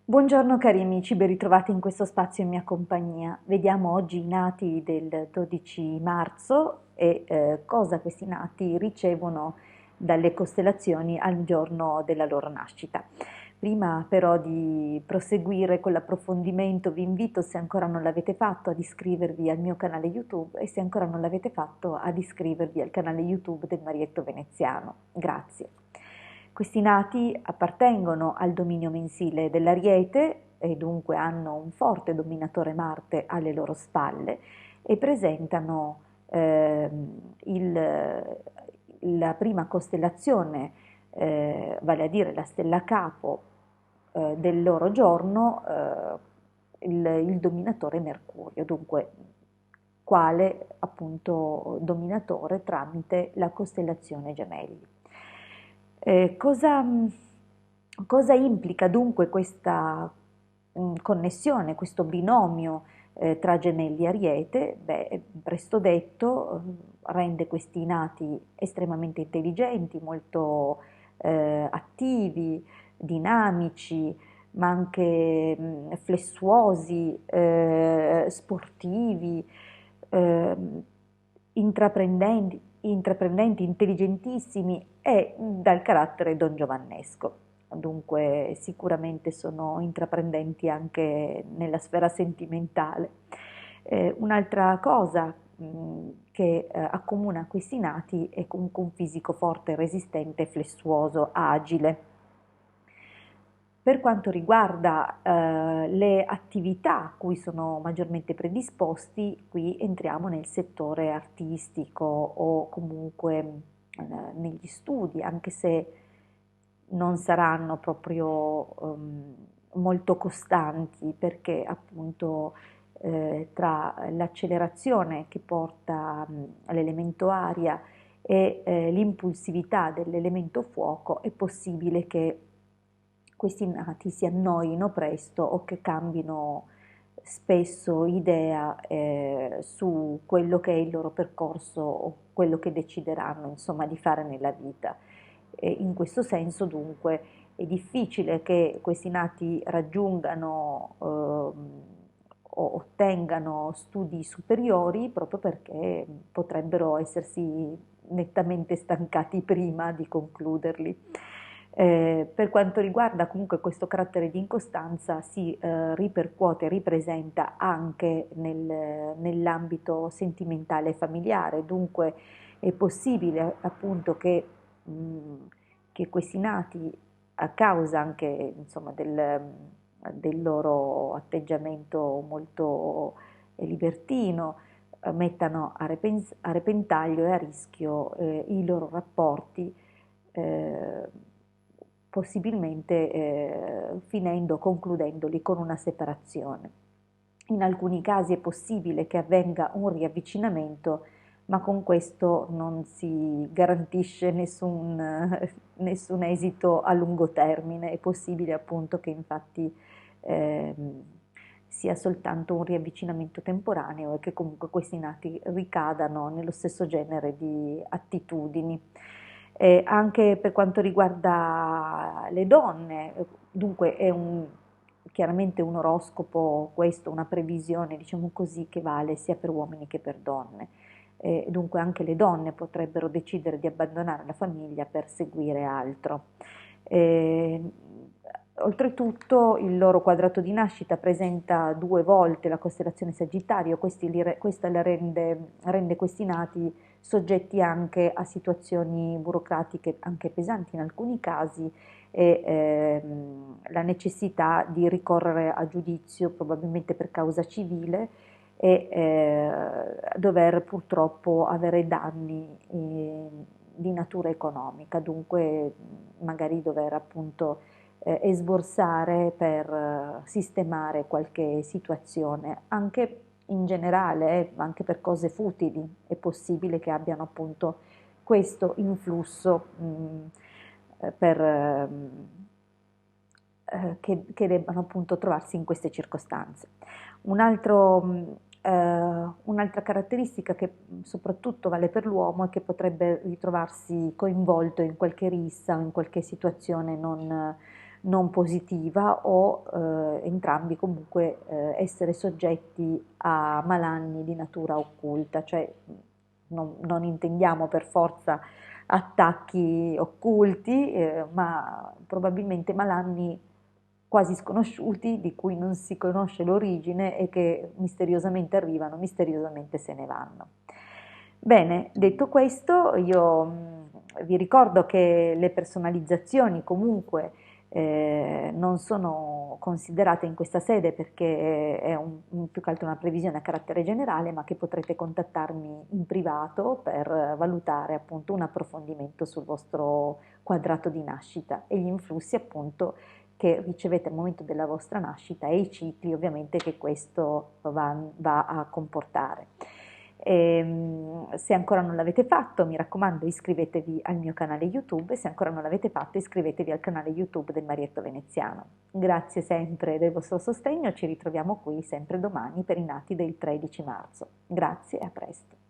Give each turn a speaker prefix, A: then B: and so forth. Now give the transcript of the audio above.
A: Buongiorno cari amici, ben ritrovati in questo spazio in mia compagnia. Vediamo oggi i nati del 12 marzo e cosa questi nati ricevono dalle costellazioni al giorno della loro nascita. Prima però di proseguire con l'approfondimento vi invito, se ancora non l'avete fatto, ad iscrivervi al mio canale YouTube e se ancora non l'avete fatto ad iscrivervi al canale YouTube del Marietto Veneziano. Grazie. Questi nati appartengono al dominio mensile dell'Ariete e dunque hanno un forte dominatore Marte alle loro spalle e presentano la prima costellazione, vale a dire la stella capo del loro giorno, il dominatore Mercurio, dunque quale appunto dominatore tramite la costellazione Gemelli. Cosa implica dunque questa connessione, questo binomio tra Gemelli e Ariete? Beh, presto detto, rende questi nati estremamente intelligenti, molto attivi, dinamici, ma anche flessuosi, sportivi, eh, intraprendenti, intelligentissimi e dal carattere dongiovannesco. Dunque sicuramente sono intraprendenti anche nella sfera sentimentale. Un'altra cosa che accomuna questi nati è comunque un fisico forte, resistente, flessuoso, agile. Per quanto riguarda le attività a cui sono maggiormente predisposti, qui entriamo nel settore artistico o comunque negli studi, anche se non saranno proprio molto costanti, perché appunto tra l'accelerazione che porta l'elemento aria e l'impulsività dell'elemento fuoco è possibile che questi nati si annoino presto o che cambino spesso idea su quello che è il loro percorso o quello che decideranno insomma di fare nella vita. E in questo senso dunque è difficile che questi nati raggiungano o ottengano studi superiori proprio perché potrebbero essersi nettamente stancati prima di concluderli. Per quanto riguarda comunque questo carattere di incostanza si ripercuote, ripresenta anche nell'ambito sentimentale e familiare, dunque è possibile appunto che questi nati, a causa anche insomma, del loro atteggiamento molto libertino, mettano a repentaglio e a rischio i loro rapporti, eh, possibilmente concludendoli con una separazione. In alcuni casi è possibile che avvenga un riavvicinamento, ma con questo non si garantisce nessun esito a lungo termine. È possibile appunto che infatti ehm, sia soltanto un riavvicinamento temporaneo e che comunque questi nati ricadano nello stesso genere di attitudini. Anche per quanto riguarda le donne, dunque chiaramente un oroscopo, questo, una previsione, diciamo così, che vale sia per uomini che per donne. Dunque anche le donne potrebbero decidere di abbandonare la famiglia per seguire altro. Eh, Oltretutto il loro quadrato di nascita presenta 2 volte la costellazione Sagittario, questa rende questi nati soggetti anche a situazioni burocratiche anche pesanti in alcuni casi e la necessità di ricorrere a giudizio probabilmente per causa civile e dover purtroppo avere danni di natura economica, dunque magari dover appunto esborsare per sistemare qualche situazione, anche in generale, anche per cose futili, è possibile che abbiano appunto questo influsso che debbano appunto trovarsi in queste circostanze. Un'altra caratteristica che soprattutto vale per l'uomo è che potrebbe ritrovarsi coinvolto in qualche rissa o in qualche situazione non positiva o entrambi comunque essere soggetti a malanni di natura occulta, cioè non intendiamo per forza attacchi occulti, ma probabilmente malanni quasi sconosciuti di cui non si conosce l'origine e che misteriosamente arrivano, misteriosamente se ne vanno. Bene, detto questo, io vi ricordo che le personalizzazioni comunque non sono considerate in questa sede perché è più che altro una previsione a carattere generale, ma che potrete contattarmi in privato per valutare appunto un approfondimento sul vostro quadrato di nascita e gli influssi appunto che ricevete al momento della vostra nascita e i cicli ovviamente che questo va a comportare. Se ancora non l'avete fatto, mi raccomando, iscrivetevi al mio canale YouTube e se ancora non l'avete fatto, iscrivetevi al canale YouTube del Marietto Veneziano. Grazie sempre del vostro sostegno, ci ritroviamo qui sempre domani per i nati del 13 marzo. Grazie e a presto.